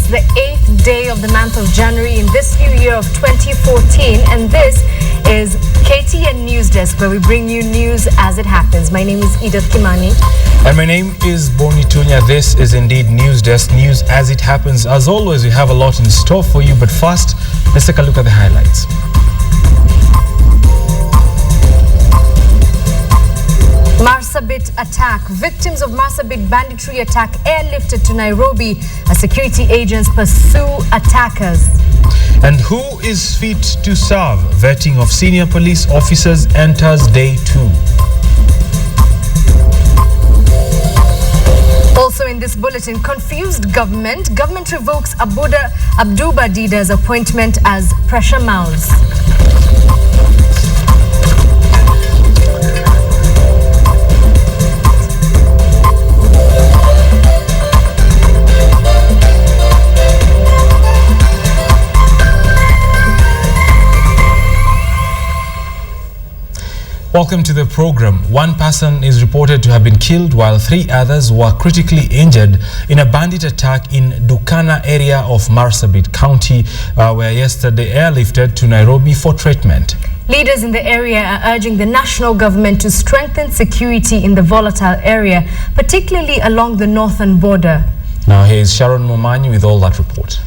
It's the 8th day of the month of January in this new year of 2014, and this is KTN NewsDesk, where we bring you news as it happens. My name is Edith Kimani. And my name is Bonny Tunya. This is indeed NewsDesk, news as it happens. As always, we have a lot in store for you, but first, let's take a look at the highlights. Marsabit attack. Victims of Marsabit banditry attack airlifted to Nairobi as security agents pursue attackers. And who is fit to serve? Vetting of senior police officers enters day 2. Also in this bulletin, confused government. Government revokes Abduba Dida's appointment as pressure mounts. Welcome to the program. One person is reported to have been killed while 3 others were critically injured in a bandit attack in Dukana area of Marsabit County, where yesterday airlifted to Nairobi for treatment. Leaders in the area are urging the national government to strengthen security in the volatile area, particularly along the northern border. Now here's Sharon Momanyi with all that report.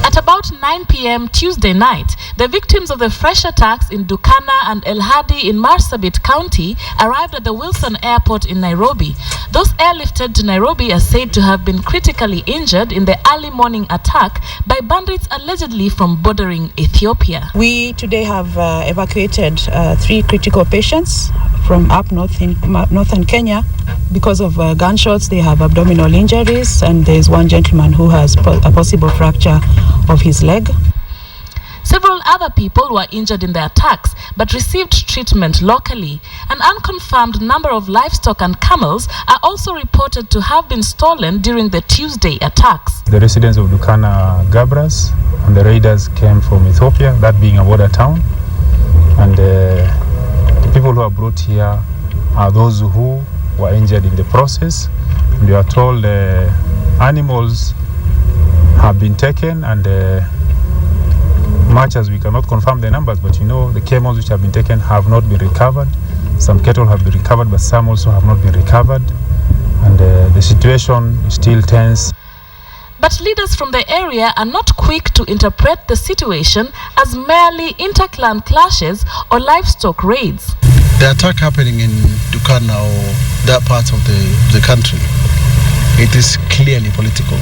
At about 9 p.m. Tuesday night, the victims of the fresh attacks in Dukana and El Hadi in Marsabit County arrived at the Wilson Airport in Nairobi. Those airlifted to Nairobi are said to have been critically injured in the early morning attack by bandits allegedly from bordering Ethiopia. We today have evacuated 3 critical patients from up north in northern Kenya. Because of gunshots, they have abdominal injuries, and there is one gentleman who has a possible fracture of his leg. Several other people were injured in the attacks but received treatment locally. An unconfirmed number of livestock and camels are also reported to have been stolen during the Tuesday attacks. The residents of Dukana are Gabras, and the raiders came from Ethiopia, that being a border town. And the people who are brought here are those who were injured in the process. We are told animals have been taken, and much as we cannot confirm the numbers, but the camels which have been taken have not been recovered. Some cattle have been recovered, but some also have not been recovered, and the situation is still tense. But leaders from the area are not quick to interpret the situation as merely inter-clan clashes or livestock raids. The attack happening in Dukana or that part of the country, it is clearly political.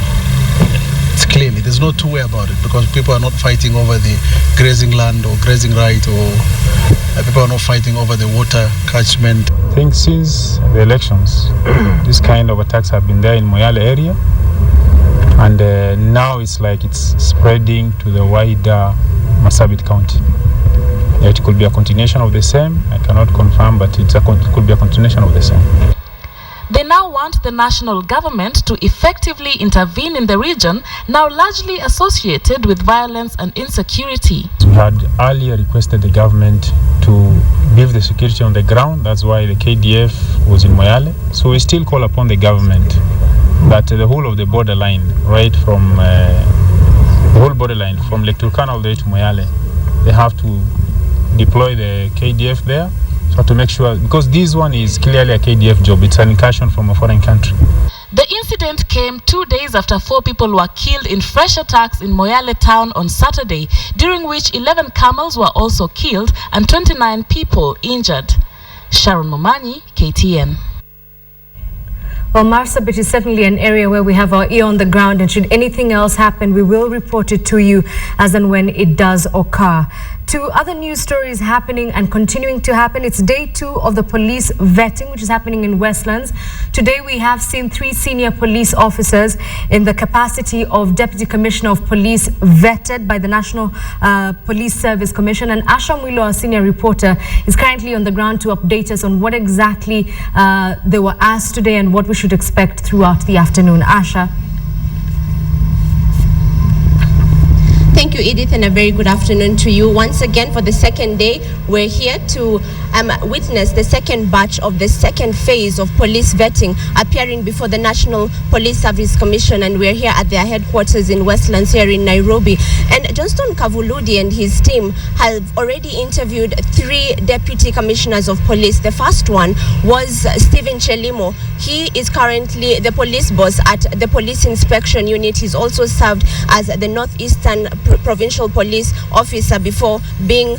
It's clearly, there's no two way about it, because people are not fighting over the grazing land or grazing right, or people are not fighting over the water catchment. I think since the elections, this kind of attacks have been there in Moyale area, and now it's like it's spreading to the wider Marsabit County. It could be a continuation of the same. I cannot confirm, but it could be a continuation of the same. They now want the national government to effectively intervene in the region, now largely associated with violence and insecurity. We had earlier requested the government to give the security on the ground. That's why the KDF was in Moyale. So we still call upon the government that the whole of the borderline, right from the whole borderline from Lake Turkana all the way to Moyale, they have to deploy the KDF there, so to make sure, because this one is clearly a KDF job, it's an incursion from a foreign country. The incident came 2 days after 4 people were killed in fresh attacks in Moyale town on Saturday, during which 11 camels were also killed and 29 people injured. Sharon Momanyi, KTN. Well, Marsabit is certainly an area where we have our ear on the ground, and should anything else happen, we will report it to you as and when it does occur. To other news stories happening and continuing to happen, it's day 2 of the police vetting, which is happening in Westlands. Today we have seen 3 senior police officers in the capacity of Deputy Commissioner of Police vetted by the National Police Service Commission. And Asha Mwilo, our senior reporter, is currently on the ground to update us on what exactly they were asked today and what we should expect throughout the afternoon. Asha. Thank Thank you, Edith, and a very good afternoon to you. Once again, for the second day, we're here to witness the second batch of the second phase of police vetting appearing before the National Police Service Commission, and we're here at their headquarters in Westlands here in Nairobi. And Johnston Kavuludi and his team have already interviewed 3 deputy commissioners of police. The first one was Stephen Chelimo. He is currently the police boss at the police inspection unit. He's also served as the Northeastern Provincial Police Officer before being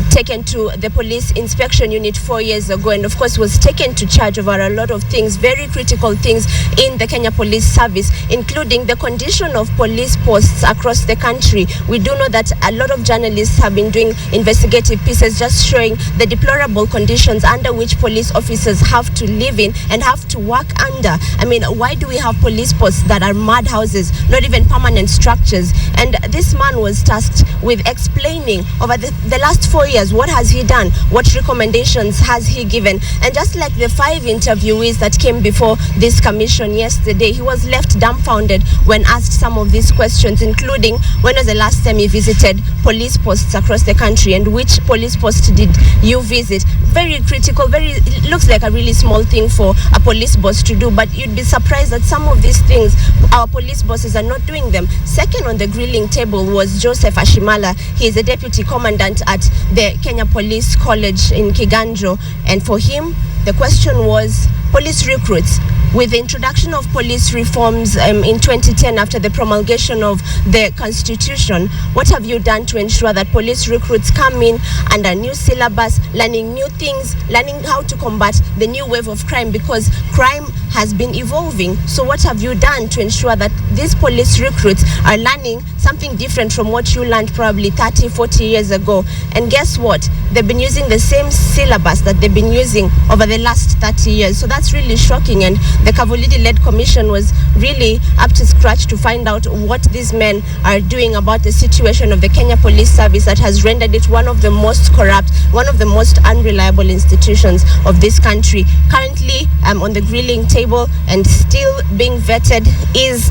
taken to the police inspection unit 4 years ago, and of course was taken to charge over a lot of things, very critical things in the Kenya Police Service, including the condition of police posts across the country. We do know that a lot of journalists have been doing investigative pieces just showing the deplorable conditions under which police officers have to live in and have to work under. I mean, why do we have police posts that are mud houses, not even permanent structures? And this man was tasked with explaining over the last 4 years, what has he done? What recommendations has he given? And just like the 5 interviewees that came before this commission yesterday, he was left dumbfounded when asked some of these questions, including when was the last time he visited police posts across the country and which police post did you visit? Very critical, it looks like a really small thing for a police boss to do, but you'd be surprised that some of these things our police bosses are not doing them. Second on the grilling table was Joseph Ashimala. He is a deputy commandant at the Kenya Police College in Kiganjo, and for him the question was police recruits. With the introduction of police reforms in 2010 after the promulgation of the Constitution, what have you done to ensure that police recruits come in under new syllabus, learning new things, learning how to combat the new wave of crime, because crime has been evolving? So what have you done to ensure that these police recruits are learning something different from what you learned probably 30, 40 years ago? And guess what? They've been using the same syllabus that they've been using over the last 30 years. So that's really shocking, and the Kavulidi-led commission was really up to scratch to find out what these men are doing about the situation of the Kenya Police Service that has rendered it one of the most corrupt, one of the most unreliable institutions of this country. Currently on the grilling table and still being vetted is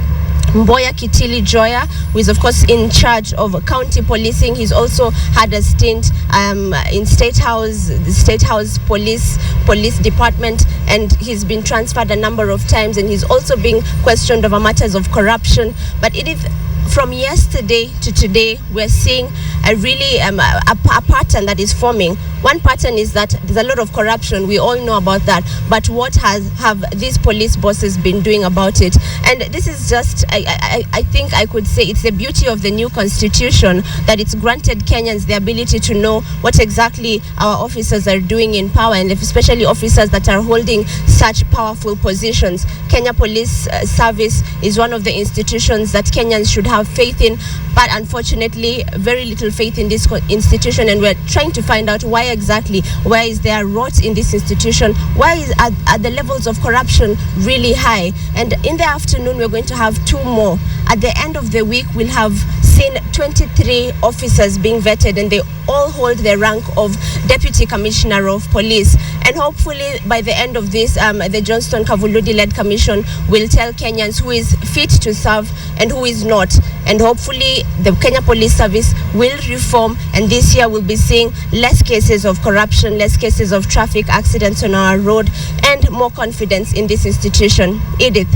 Mboya Kitili Joya, who is of course in charge of county policing. He's also had a stint in the State House Police Department, and he's been transferred a number of times, and he's also being questioned over matters of corruption. But Edith, from yesterday to today, we're seeing a really a pattern that is forming. One pattern is that there's a lot of corruption. We all know about that. But what have these police bosses been doing about it? And this is just, I think I could say it's the beauty of the new constitution, that it's granted Kenyans the ability to know what exactly our officers are doing in power, and especially officers that are holding such powerful positions. Kenya Police Service is one of the institutions that Kenyans should have faith in, but unfortunately very little faith in this institution, and we're trying to find out why exactly. Why is there rot in this institution? Why are the levels of corruption really high? And in the afternoon we're going to have 2 more. At the end of the week we'll have seen 23 officers being vetted, and they all hold the rank of Deputy Commissioner of Police. And hopefully by the end of this, the Johnston Kavuludi-led commission will tell Kenyans who is fit to serve and who is not. And hopefully the Kenya Police Service will reform, and this year we'll be seeing less cases of corruption, less cases of traffic accidents on our road, and more confidence in this institution. Edith.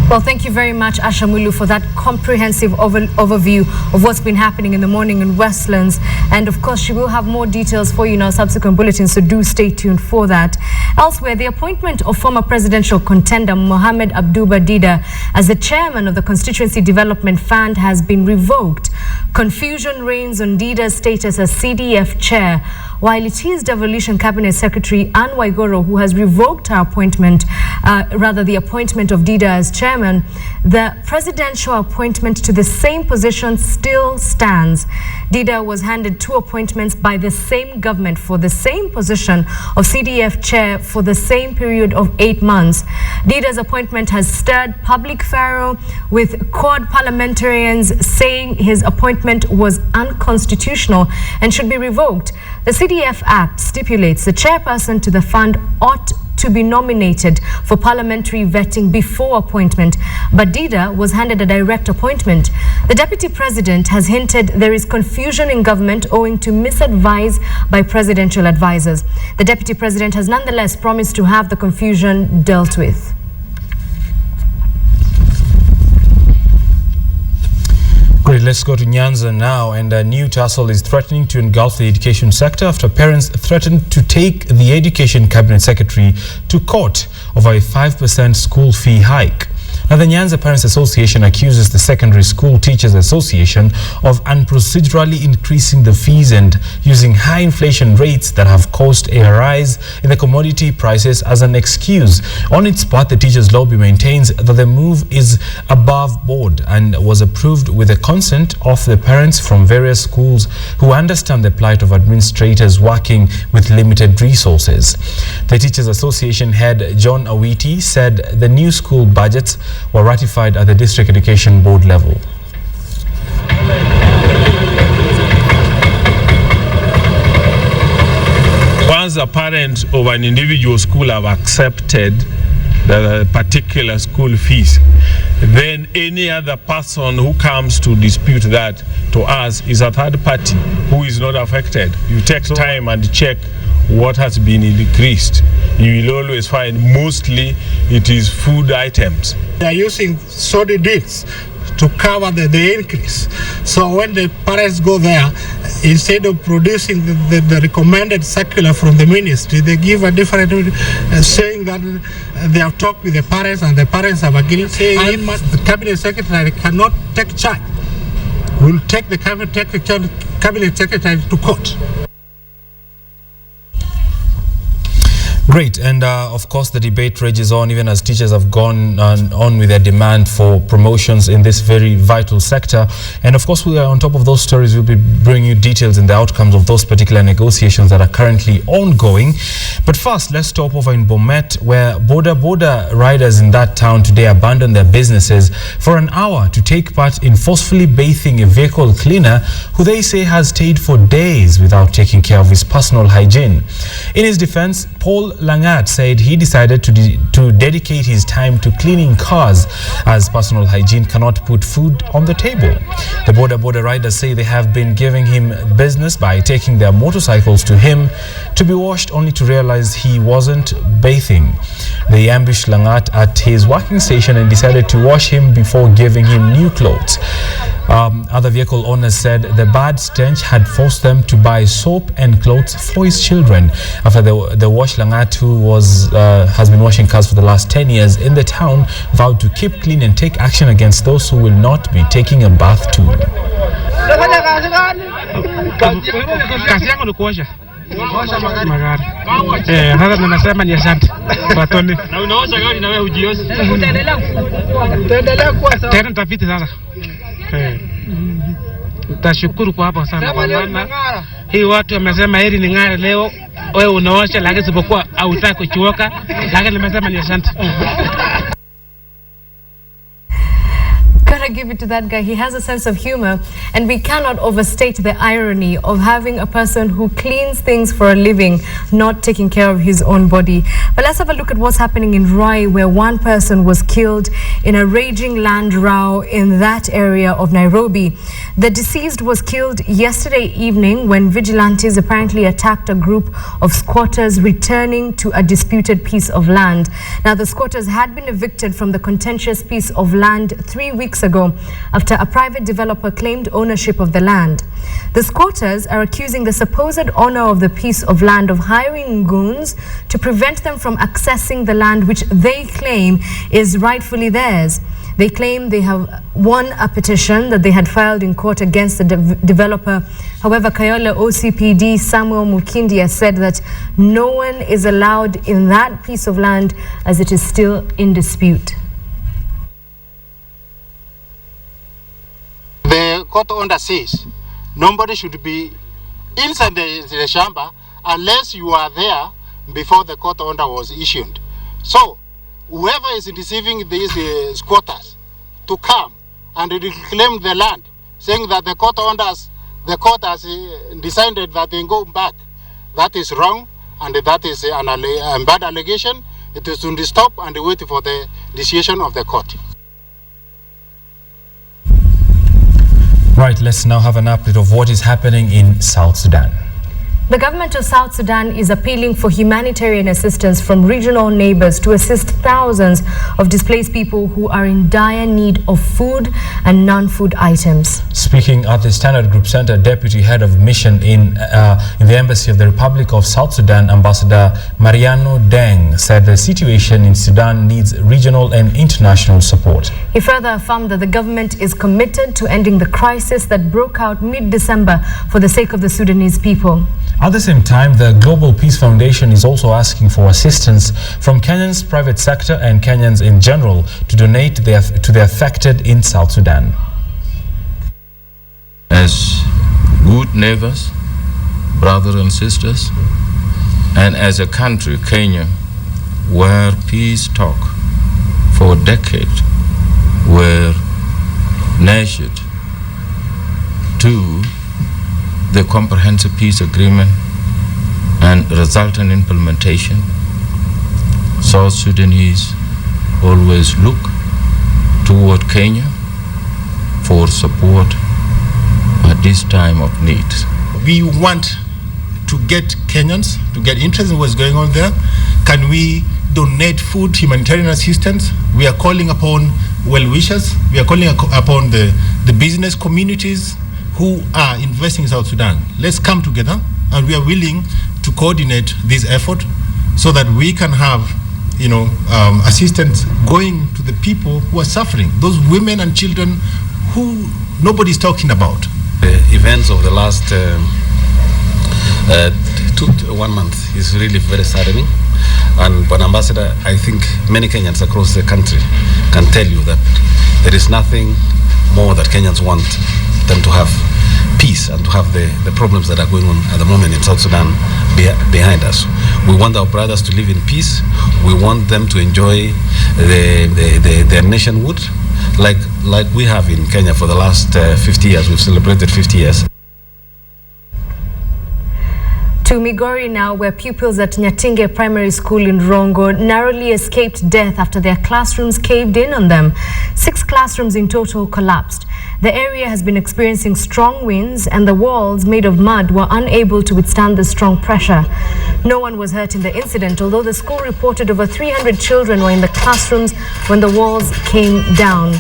Well, thank you very much, Asha Mulu, for that comprehensive overview of what's been happening in the morning in Westlands. And of course, she will have more details for you in our subsequent bulletins, so do stay tuned for that. Elsewhere, the appointment of former presidential contender Mohamed Abduba Dida as the chairman of the Constituency Development Fund has been revoked. Confusion reigns on Dida's status as CDF chair, while it is Devolution Cabinet Secretary Anne Waigoro who has revoked her appointment, the appointment of Dida as chairman. The presidential appointment to the same position still stands. Dida was handed 2 appointments by the same government for the same position of CDF chair for the same period of 8 months. Dida's appointment has stirred public furor, with Quad parliamentarians saying his appointment was unconstitutional and should be revoked. The CDF Act stipulates the chairperson to the fund ought to be nominated for parliamentary vetting before appointment, but Dida was handed a direct appointment. The Deputy President has hinted there is confusion in government owing to misadvice by presidential advisors. The Deputy President has nonetheless promised to have the confusion dealt with. Great, let's go to Nyanza now, and a new tussle is threatening to engulf the education sector after parents threatened to take the Education Cabinet Secretary to court over a 5% school fee hike. Now, the Nyanza Parents Association accuses the Secondary School Teachers Association of unprocedurally increasing the fees and using high inflation rates that have caused a rise in the commodity prices as an excuse. On its part, the teachers' lobby maintains that the move is above board and was approved with the consent of the parents from various schools who understand the plight of administrators working with limited resources. The Teachers Association head John Awiti said the new school budgets were ratified at the District Education Board level. Once a parent of an individual school have accepted the particular school fees, then any other person who comes to dispute that to us is a third party who is not affected. You take time and check what has been increased. You will always find mostly it is food items. They are using sorry deals to cover the increase. So when the parents go there, instead of producing the recommended circular from the ministry, they give a different saying that they have talked with the parents and the parents have agreed, saying the cabinet secretary cannot take charge. We'll take the cabinet secretary to court. Great, and of course the debate rages on even as teachers have gone on with their demand for promotions in this very vital sector. And of course we are on top of those stories. We'll be bringing you details and the outcomes of those particular negotiations that are currently ongoing. But first, let's stop over in Bomet, where border riders in that town today abandoned their businesses for an hour to take part in forcefully bathing a vehicle cleaner who they say has stayed for days without taking care of his personal hygiene. In his defense, Paul Langat said he decided to dedicate his time to cleaning cars as personal hygiene cannot put food on the table. The border riders say they have been giving him business by taking their motorcycles to him to be washed only to realize he wasn't bathing. They ambushed Langat at his working station and decided to wash him before giving him new clothes. Other vehicle owners said the bad stench had forced them to buy soap and clothes for his children. After the wash, Langat, who has been washing cars for the last 10 years in the town, vowed to keep clean and take action against those who will not be taking a bath too. Tashukuru kwa hapo sana kwa maana hii watu wamesema heri ni ng'are leo, wewe unaosha lakini sipokuwa hautaki kuchoka, lakini nimesema ni asante. Gotta give it to that guy. He has a sense of humor, and we cannot overstate the irony of having a person who cleans things for a living not taking care of his own body. But let's have a look at what's happening in Ruai, where one person was killed in a raging land row in that area of Nairobi. The deceased was killed yesterday evening when vigilantes apparently attacked a group of squatters returning to a disputed piece of land. Now, the squatters had been evicted from the contentious piece of land 3 weeks ago after a private developer claimed ownership of the land. The squatters are accusing the supposed owner of the piece of land of hiring goons to prevent them from accessing the land which they claim is rightfully theirs. They claim they have won a petition that they had filed in court against the developer. However, Kayole OCPD Samuel Mukindia said that no one is allowed in that piece of land as it is still in dispute. The court order says nobody should be inside the chamber unless you are there before the court order was issued. So whoever is deceiving these squatters to come and reclaim the land, saying that the court has decided that they go back, that is wrong, and that is a bad allegation. It is to stop and wait for the decision of the court. Right, let's now have an update of what is happening in South Sudan. The government of South Sudan is appealing for humanitarian assistance from regional neighbors to assist thousands of displaced people who are in dire need of food and non-food items. Speaking at the Standard Group Center, Deputy Head of Mission in the Embassy of the Republic of South Sudan, Ambassador Mariano Deng, said the situation in Sudan needs regional and international support. He further affirmed that the government is committed to ending the crisis that broke out mid-December for the sake of the Sudanese people. At the same time, the Global Peace Foundation is also asking for assistance from Kenyans' private sector and Kenyans in general to donate to the affected in South Sudan. As good neighbors, brothers and sisters, and as a country, Kenya, where peace talk for decades were nurtured to the comprehensive peace agreement and resultant implementation, South Sudanese always look toward Kenya for support at this time of need. We want to get Kenyans to get interested in what's going on there. Can we donate food, humanitarian assistance? We are calling upon well-wishers. We are calling upon the business communities who are investing in South Sudan. Let's come together, and we are willing to coordinate this effort so that we can have, assistance going to the people who are suffering, those women and children who nobody's talking about. The events of the last 1 month is really very saddening. And but Ambassador, I think many Kenyans across the country can tell you that there is nothing more that Kenyans want than to have peace and to have the problems that are going on at the moment in South Sudan behind us. We want our brothers to live in peace. We want them to enjoy their nationhood like we have in Kenya for the last 50 years. We've celebrated 50 years. To Migori now, where pupils at Nyatinge Primary School in Rongo narrowly escaped death after their classrooms caved in on them. 6 classrooms in total collapsed. The area has been experiencing strong winds, and the walls made of mud were unable to withstand the strong pressure. No one was hurt in the incident, although the school reported over 300 children were in the classrooms when the walls came down.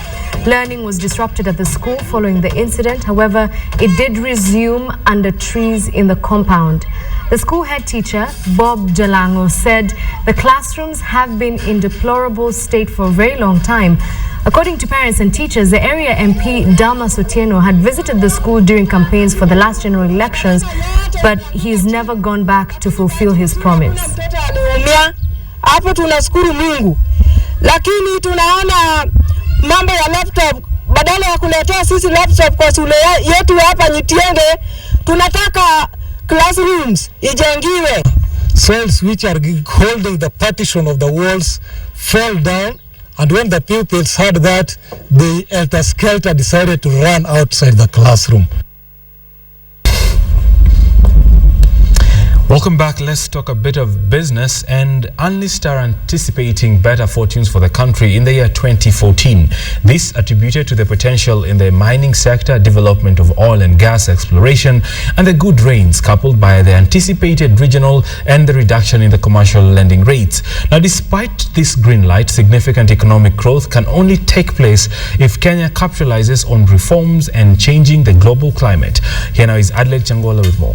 Learning was disrupted at the school following the incident. However, it did resume under trees in the compound. The school head teacher, Bob Jalango, said the classrooms have been in deplorable state for a very long time. According to parents and teachers, the area MP, Damas Otieno, had visited the school during campaigns for the last general elections, but he's never gone back to fulfill his promise. Hapo tunashukuru Mungu, lakini tunaona mambo ya laptop, badala ya kuletea sisi laptop kwa shule yetu hapa Nyatinge, tunataka classrooms ijengiwe. Cells which are holding the partition of the walls fell down, and when the pupils heard that, the helter-skelter decided to run outside the classroom. Welcome back. Let's talk a bit of business. And analysts are anticipating better fortunes for the country in the year 2014. This attributed to the potential in the mining sector, development of oil and gas exploration, and the good rains coupled by the anticipated regional and the reduction in the commercial lending rates. Now, despite this green light, significant economic growth can only take place if Kenya capitalizes on reforms and changing the global climate. Here now is Adelaide Changola with more.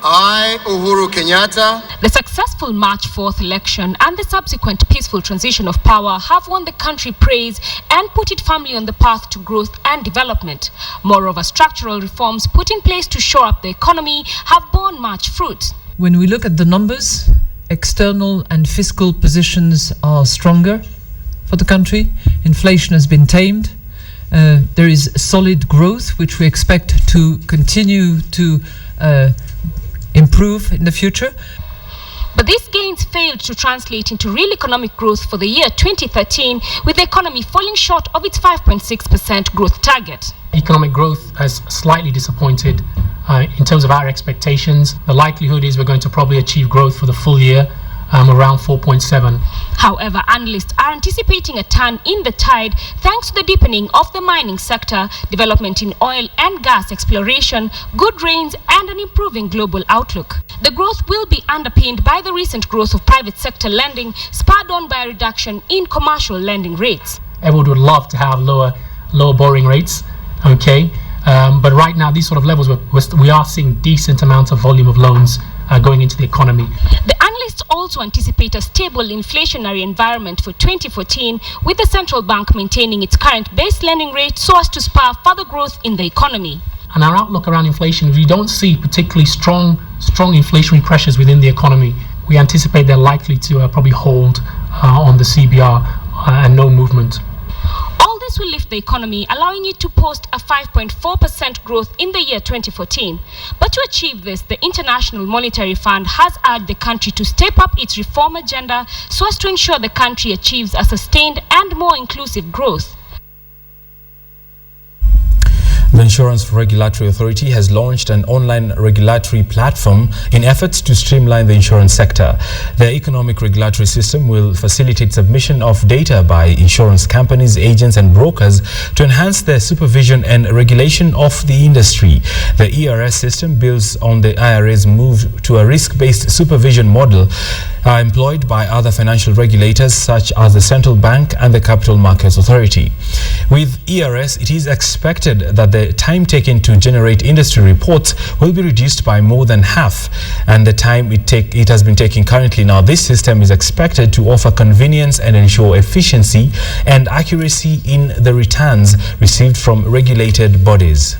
I, Uhuru Kenyatta. The successful March 4th election and the subsequent peaceful transition of power have won the country praise and put it firmly on the path to growth and development. Moreover, structural reforms put in place to shore up the economy have borne much fruit. When we look at the numbers, external and fiscal positions are stronger for the country. Inflation has been tamed. There is solid growth, which we expect to continue to improve in the future. But these gains failed to translate into real economic growth for the year 2013, with the economy falling short of its 5.6% growth target. Economic growth has slightly disappointed in terms of our expectations. The likelihood is we're going to probably achieve growth for the full year around 4.7. However, analysts are anticipating a turn in the tide thanks to the deepening of the mining sector, development in oil and gas exploration, good rains, and an improving global outlook. The growth will be underpinned by the recent growth of private sector lending, spurred on by a reduction in commercial lending rates. Everyone would love to have lower borrowing rates, okay? But right now, these sort of levels, we are seeing decent amounts of volume of loans going into the economy. The analysts also anticipate a stable inflationary environment for 2014, with the central bank maintaining its current base lending rate so as to spur further growth in the economy. And our outlook around inflation, we don't see particularly strong inflationary pressures within the economy. We anticipate they're likely to probably hold on the CBR and no movement. All this will lift the economy, allowing it to post a 5.4% growth in the year 2014. But to achieve this, the International Monetary Fund has urged the country to step up its reform agenda so as to ensure the country achieves a sustained and more inclusive growth. The Insurance Regulatory Authority has launched an online regulatory platform in efforts to streamline the insurance sector. The economic regulatory system will facilitate submission of data by insurance companies, agents and brokers to enhance the supervision and regulation of the industry. The ERS system builds on the IRA's move to a risk-based supervision model employed by other financial regulators such as the Central Bank and the Capital Markets Authority. With ERS, it is expected that the time taken to generate industry reports will be reduced by more than half, and the time it has been taking currently. Now, this system is expected to offer convenience and ensure efficiency and accuracy in the returns received from regulated bodies.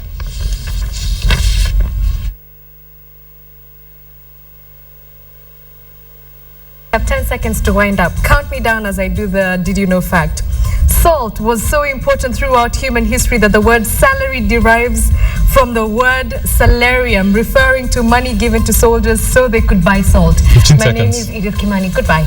I have 10 seconds to wind up. Count me down as I do the Did You Know fact. Salt was so important throughout human history that the word salary derives from the word salarium, referring to money given to soldiers so they could buy salt. 15 My seconds. name is Edith Kimani. Goodbye.